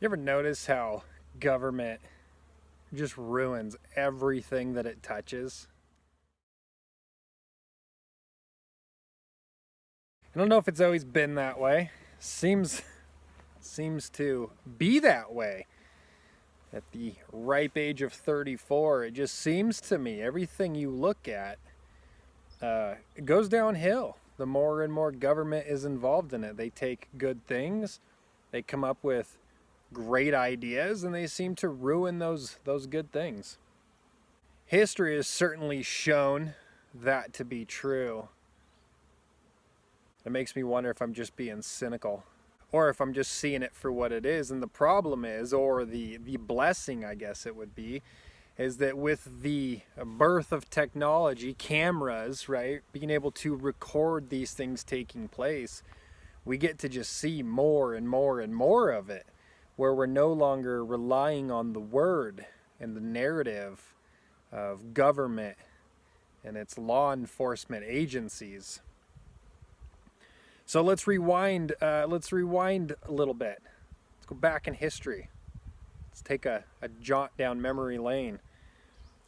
You ever notice how government just ruins everything that it touches? I don't know if it's always been that way. Seems to be that way. At the ripe age of 34, it just seems to me everything you look at it goes downhill. The more and more government is involved in it. They take good things, they come up with great ideas, and they seem to ruin those good things. History has certainly shown that to be true. It makes me wonder if I'm just being cynical or if I'm just seeing it for what it is. And the problem is, or the blessing, I guess it would be, is that with the birth of technology, cameras, right, being able to record these things taking place, we get to just see more and more and more of it, where we're no longer relying on the word and the narrative of government and its law enforcement agencies. So let's rewind a little bit. Let's go back in history. Let's take a jaunt down memory lane.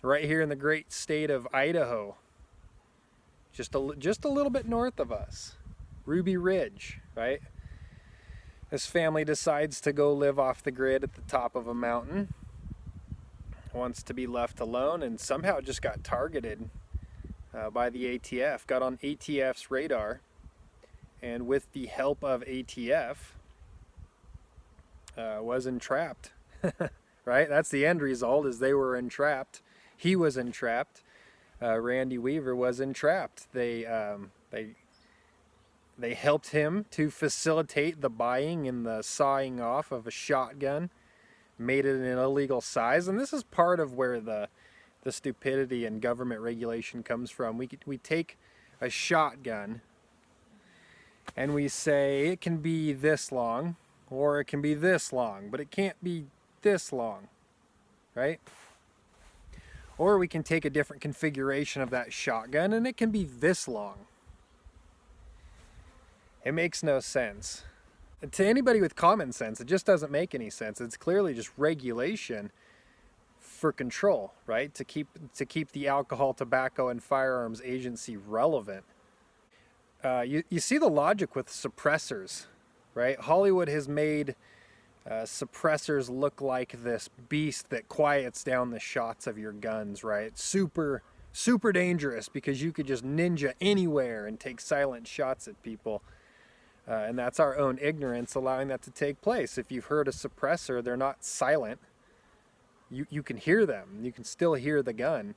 Right here in the great state of Idaho, just a little bit north of us, Ruby Ridge, right? This family decides to go live off the grid at the top of a mountain, wants to be left alone, and somehow just got targeted by the ATF, got on ATF's radar, and with the help of ATF, was entrapped. Right? That's the end result, is they were entrapped. He was entrapped. Randy Weaver was entrapped. They helped him to facilitate the buying and the sawing off of a shotgun, made it an illegal size, and this is part of where the stupidity in government regulation comes from. We take a shotgun and we say it can be this long or it can be this long, but it can't be this long, right? Or we can take a different configuration of that shotgun and it can be this long. It makes no sense. To anybody with common sense, it just doesn't make any sense. It's clearly just regulation for control, right? To keep the Alcohol, Tobacco, and Firearms Agency relevant. You see the logic with suppressors, right? Hollywood has made suppressors look like this beast that quiets down the shots of your guns, right? Super dangerous because you could just ninja anywhere and take silent shots at people. And that's our own ignorance allowing that to take place. If you've heard a suppressor, they're not silent. You can hear them. You can still hear the gun.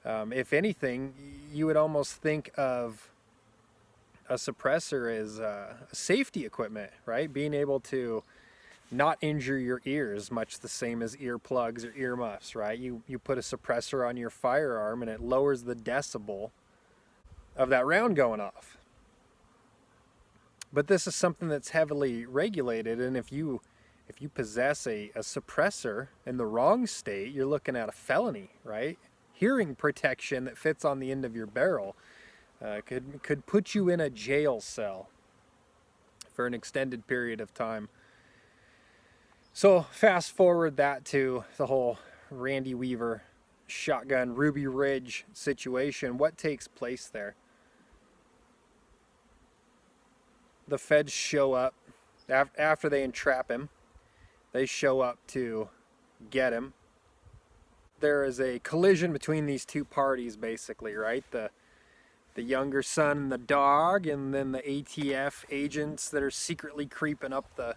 If anything, you would almost think of a suppressor as safety equipment, right? Being able to not injure your ears, much the same as earplugs or earmuffs, right? You put a suppressor on your firearm and it lowers the decibel of that round going off. But this is something that's heavily regulated, and if you possess a suppressor in the wrong state, you're looking at a felony, right? Hearing protection that fits on the end of your barrel could put you in a jail cell for an extended period of time. So fast forward that to the whole Randy Weaver shotgun Ruby Ridge situation. What takes place there? The feds show up after they entrap him. They show up to get him. There is a collision between these two parties, basically, right? The younger son and the dog, and then the ATF agents that are secretly creeping up the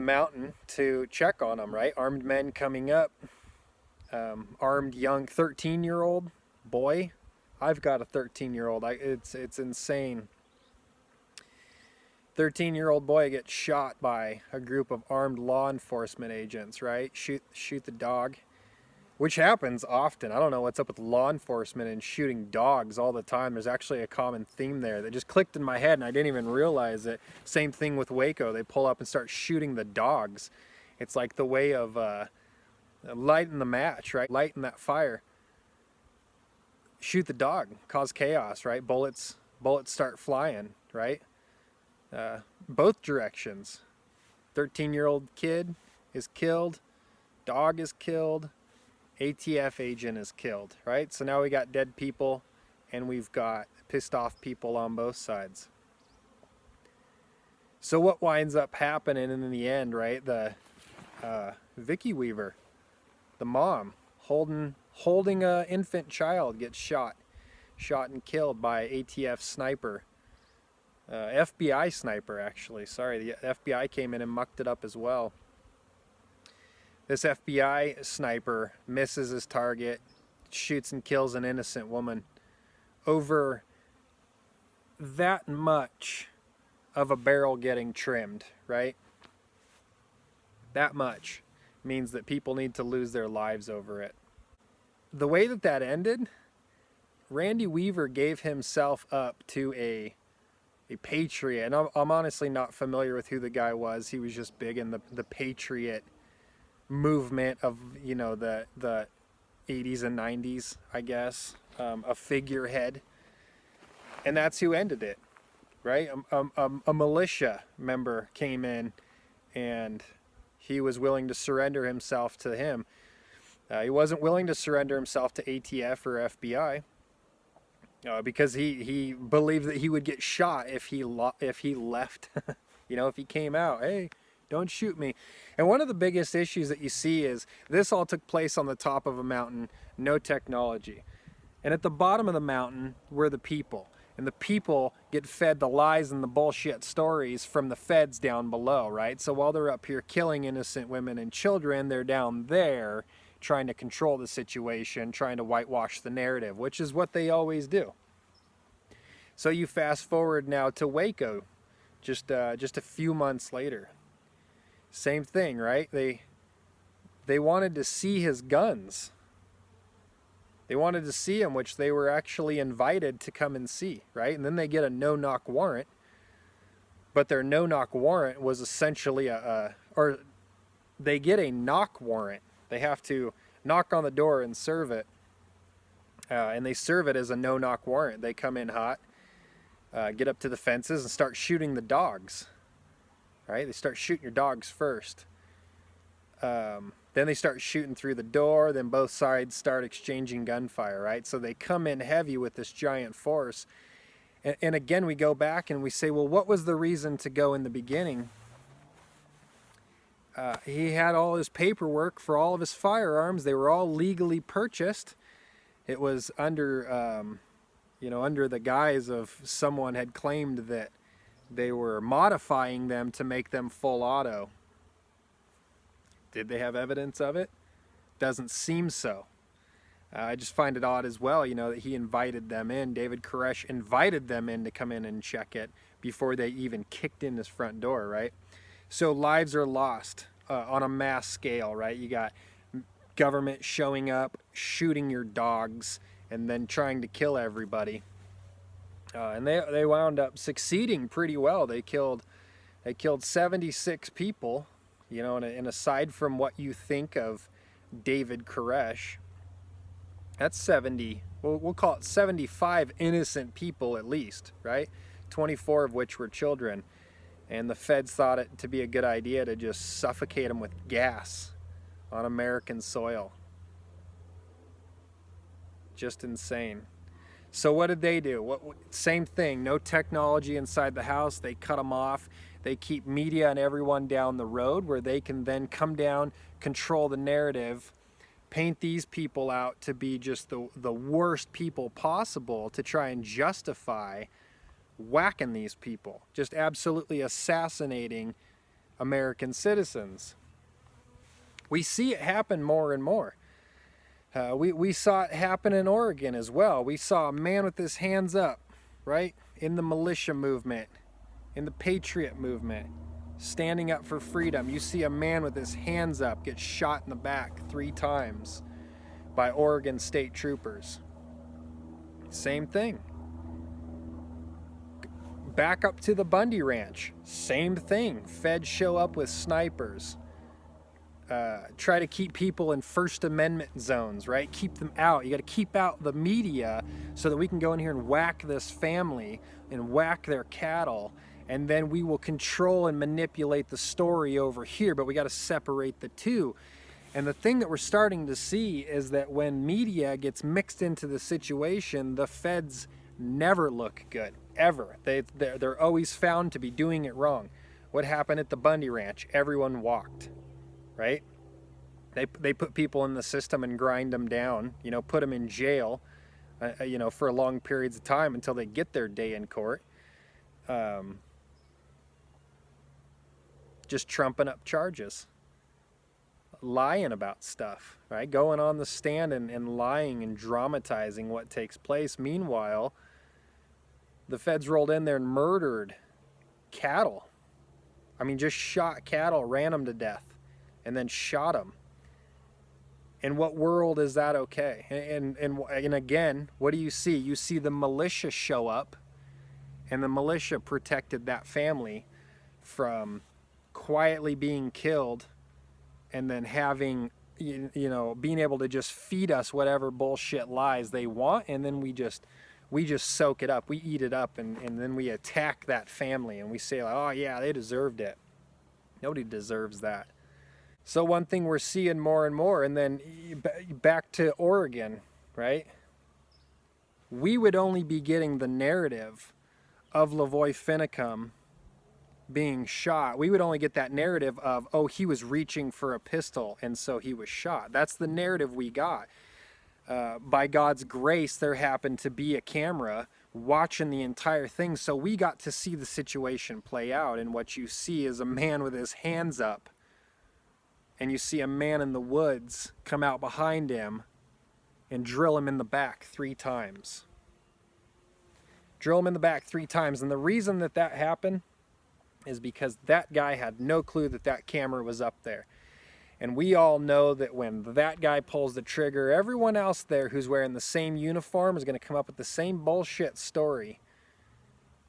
mountain to check on him, right? Armed men coming up. Armed young 13-year-old boy. I've got a 13-year-old. It's insane. 13-year-old boy gets shot by a group of armed law enforcement agents, right? Shoot the dog, which happens often. I don't know what's up with law enforcement and shooting dogs all the time. There's actually a common theme there that just clicked in my head and I didn't even realize it. Same thing with Waco. They pull up and start shooting the dogs. It's like the way of lighting the match, right? Lighting that fire. Shoot the dog, cause chaos, right? Bullets start flying, right? Both directions. 13-year-old kid is killed, dog is killed, ATF agent is killed, right? So now we got dead people and we've got pissed off people on both sides. So what winds up happening in the end, right? The Vicky Weaver, the mom, holding a infant child, gets shot and killed by ATF sniper, FBI sniper actually. Sorry, the FBI came in and mucked it up as well. This FBI sniper misses his target, shoots and kills an innocent woman over that much of a barrel getting trimmed, right? That much means that people need to lose their lives over it. The way that ended, Randy Weaver gave himself up to a patriot, and I'm honestly not familiar with who the guy was. He was just big in the patriot movement of, you know, the 80s and 90s, I guess, a figurehead, and that's who ended it, right? A militia member came in and he was willing to surrender himself to him. He wasn't willing to surrender himself to ATF or FBI because he believed that he would get shot if he left. You know, if he came out, hey, don't shoot me. And one of the biggest issues that you see is this all took place on the top of a mountain, no technology. And at the bottom of the mountain were the people. And the people get fed the lies and the bullshit stories from the feds down below, right? So while they're up here killing innocent women and children, they're down there trying to control the situation, trying to whitewash the narrative, which is what they always do. So you fast forward now to Waco, just a few months later. Same thing, right? They wanted to see his guns. They wanted to see him, which they were actually invited to come and see, right? And then they get a no-knock warrant. But their no-knock warrant was essentially or they get a knock warrant. They have to knock on the door and serve it. And they serve it as a no-knock warrant. They come in hot, get up to the fences and start shooting the dogs, right? They start shooting your dogs first. Then they start shooting through the door. Then both sides start exchanging gunfire, right? So they come in heavy with this giant force. And again, we go back and we say, well, what was the reason to go in the beginning? He had all his paperwork for all of his firearms. They were all legally purchased. It was under, under the guise of someone had claimed that they were modifying them to make them full auto. Did they have evidence of it? Doesn't seem so. I just find it odd as well, that he invited them in. David Koresh invited them in to come in and check it before they even kicked in his front door, right? So lives are lost on a mass scale, right? You got government showing up, shooting your dogs, and then trying to kill everybody. And they wound up succeeding pretty well. They killed 76 people. And aside from what you think of David Koresh, that's 70, we'll call it 75 innocent people at least, right? 24 of which were children. And the feds thought it to be a good idea to just suffocate them with gas on American soil. Just insane. So what did they do? Same thing, no technology inside the house. They cut them off. They keep media and everyone down the road where they can then come down, control the narrative, paint these people out to be just the worst people possible to try and justify whacking these people, just absolutely assassinating American citizens. We see it happen more and more. We saw it happen in Oregon as well. We saw a man with his hands up, right, in the militia movement, in the patriot movement, standing up for freedom. You see a man with his hands up get shot in the back 3 times by Oregon state troopers. Same thing. Back up to the Bundy Ranch, same thing. Feds show up with snipers. Try to keep people in First Amendment zones, right? Keep them out. You got to keep out the media so that we can go in here and whack this family and whack their cattle and then we will control and manipulate the story over here, but we got to separate the two. And the thing that we're starting to see is that when media gets mixed into the situation, the feds never look good, ever. They're always found to be doing it wrong. What happened at the Bundy Ranch? Everyone walked, right? They put people in the system and grind them down, you know, put them in jail, you know, for long periods of time until they get their day in court. Just trumping up charges, lying about stuff, right? Going on the stand and lying and dramatizing what takes place. Meanwhile, the feds rolled in there and murdered cattle. I mean, just shot cattle, ran them to death, and then shot them. In what world is that okay? And again, what do you see? You see the militia show up, and the militia protected that family from quietly being killed, and then having, you know, being able to just feed us whatever bullshit lies they want, and then we just soak it up, we eat it up, and then we attack that family, and we say, like, oh yeah, they deserved it. Nobody deserves that. So one thing we're seeing more and more, and then back to Oregon, right? We would only be getting the narrative of Lavoy Finicum being shot. We would only get that narrative of, oh, he was reaching for a pistol and so he was shot. That's the narrative we got. By God's grace, there happened to be a camera watching the entire thing, so we got to see the situation play out. And what you see is a man with his hands up, and you see a man in the woods come out behind him and drill him in the back 3 times. Drill him in the back 3 times. And the reason that that happened is because that guy had no clue that that camera was up there. And we all know that when that guy pulls the trigger, everyone else there who's wearing the same uniform is going to come up with the same bullshit story.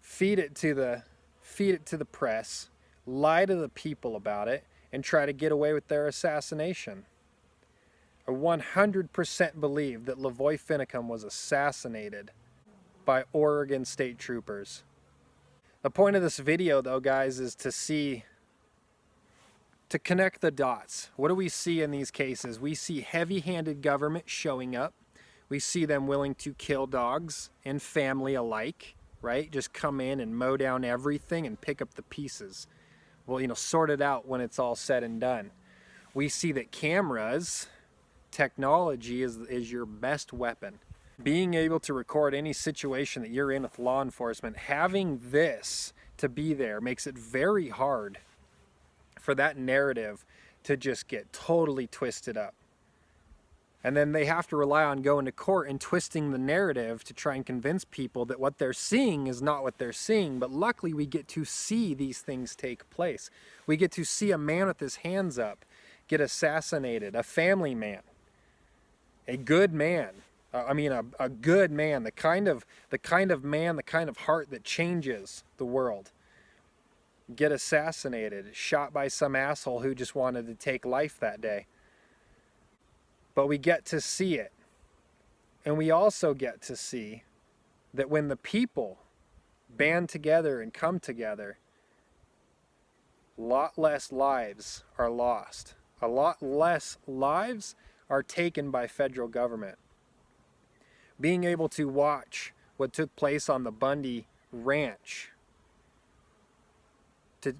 Feed it to the press, lie to the people about it, and try to get away with their assassination. I 100% believe that Lavoy Finicum was assassinated by Oregon state troopers. The point of this video, though, guys, is to connect the dots. What do we see in these cases? We see heavy-handed government showing up. We see them willing to kill dogs and family alike, right? Just come in and mow down everything and pick up the pieces. Well, you know, sort it out when it's all said and done. We see that cameras, technology is your best weapon. Being able to record any situation that you're in with law enforcement, having this to be there makes it very hard for that narrative to just get totally twisted up. And then they have to rely on going to court and twisting the narrative to try and convince people that what they're seeing is not what they're seeing. But luckily we get to see these things take place. We get to see a man with his hands up get assassinated, a family man, a good man. A good man, the kind of man, the kind of heart that changes the world, get assassinated, shot by some asshole who just wanted to take life that day. But we get to see it. And we also get to see that when the people band together and come together, a lot less lives are lost. A lot less lives are taken by federal government. Being able to watch what took place on the Bundy Ranch,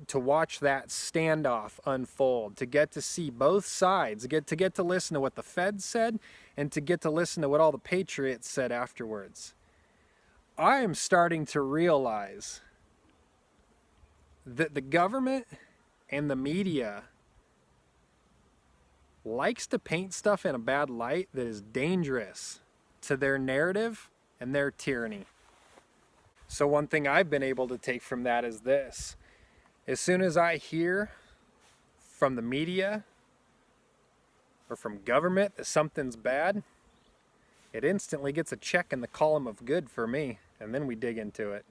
to watch that standoff unfold, to get to see both sides, to get to listen to what the feds said, and to get to listen to what all the patriots said afterwards. I am starting to realize that the government and the media likes to paint stuff in a bad light that is dangerous to their narrative and their tyranny. So one thing I've been able to take from that is this. As soon as I hear from the media or from government that something's bad, it instantly gets a check in the column of good for me, and then we dig into it.